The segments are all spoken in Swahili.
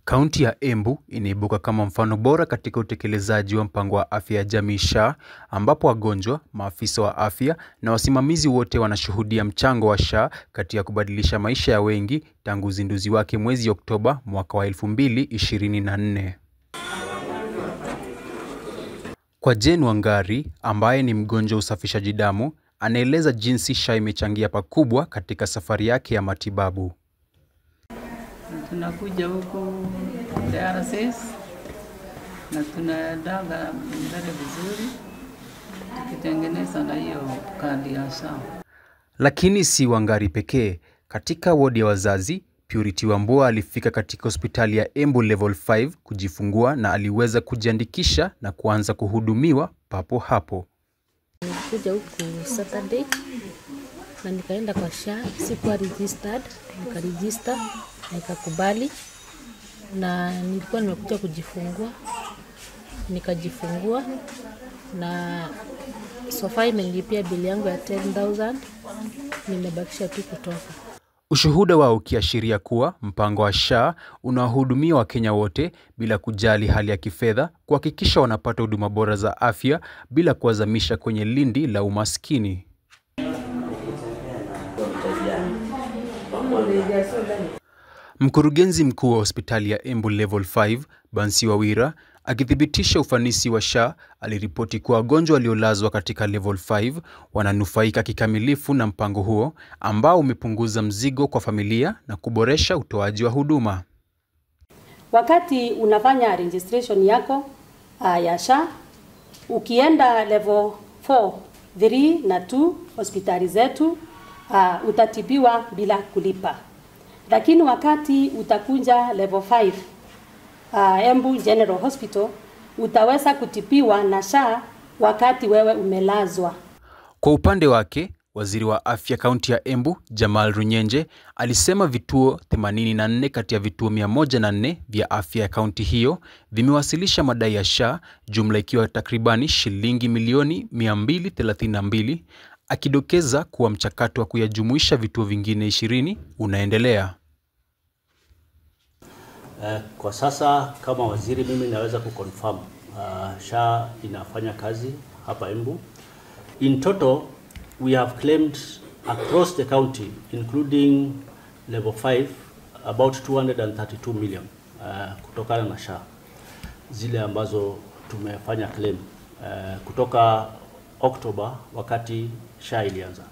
Kaunti ya Embu inaibuka kama mfano bora katika utekelezaji wa mpango wa afya ya jamii SHA, ambapo wagonjwa, maafisa wa afya na wasimamizi wote wanashuhudia mchango wa SHA katika kubadilisha maisha ya wengi tangu uzinduzi wake mwezi Oktoba mwaka wa 2024. Kwa Jane Wangari, ambaye ni mgonjwa usafishaji damu, anaeleza jinsi SHA imechangia pakubwa katika safari yake ya matibabu. Tunakuja huku DRCs na tunadaga mbele vizuri tukitengeneza na hiyo kadi ya SHA. Lakini si Wangari pekee. Katika wodi ya wazazi, Purity Wambua alifika katika hospitali ya Embu Level 5 kujifungua na aliweza kujiandikisha na kuanza kuhudumiwa papo hapo. Nilikuja huku Saturday na nikaenda kwa SHA, sikuwa registered, nikaregister, nikakubali na nilikuwa nimekuja kujifungua, nikajifungua na sofa imenilipia bili yangu ya 10,000, nimebakisha tu kutoka. Ushuhuda wao ukiashiria kuwa mpango wa SHA unawahudumia Wakenya wote bila kujali hali ya kifedha, kuhakikisha wanapata huduma bora za afya bila kuwazamisha kwenye lindi la umaskini. Mkurugenzi mkuu wa hospitali ya Embu Level 5, Bansi Wawira, akithibitisha ufanisi wa SHA, aliripoti kuwa wagonjwa waliolazwa katika Level 5 wananufaika kikamilifu na mpango huo ambao umepunguza mzigo kwa familia na kuboresha utoaji wa huduma. Wakati unafanya registration yako ya SHA, ukienda Level 4, 3 na 2 hospitali zetu utatibiwa bila kulipa. Lakini wakati utakunja Level 5 Embu General Hospital, utaweza kutibiwa na SHA wakati wewe umelazwa. Kwa upande wake, waziri wa afya kaunti ya Embu, Jamal Runyenje, alisema vituo 84 kati ya vituo 104 vya afya ya kaunti hiyo vimewasilisha madai ya SHA, jumla ikiwa takribani shilingi milioni 232, akidokeza kuwa mchakato wa kuyajumuisha vituo vingine 20 unaendelea. Kwa sasa kama waziri mimi naweza kuconfirm SHA inafanya kazi hapa Embu. In total we have claimed across the county including Level 5 about 232 million kutokana na SHA zile ambazo tumefanya claim kutoka Oktoba wakati SHA ilianza.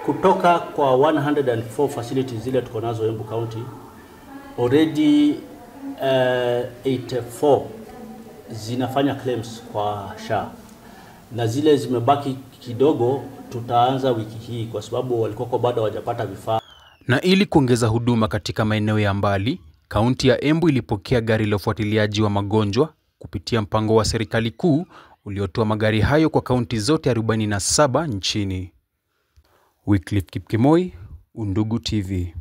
Kutoka kwa 104 facilities zile tuko nazo Embu County, already 84 zinafanya claims kwa SHA na zile zimebaki kidogo tutaanza wiki hii kwa sababu walikuwa bado hawajapata vifaa. Na ili kuongeza huduma katika maeneo ya mbali, kaunti ya Embu ilipokea gari la ufuatiliaji wa magonjwa kupitia mpango wa serikali kuu uliotoa magari hayo kwa kaunti zote 47 nchini. Wycliffe Kipkemoi, Undugu TV.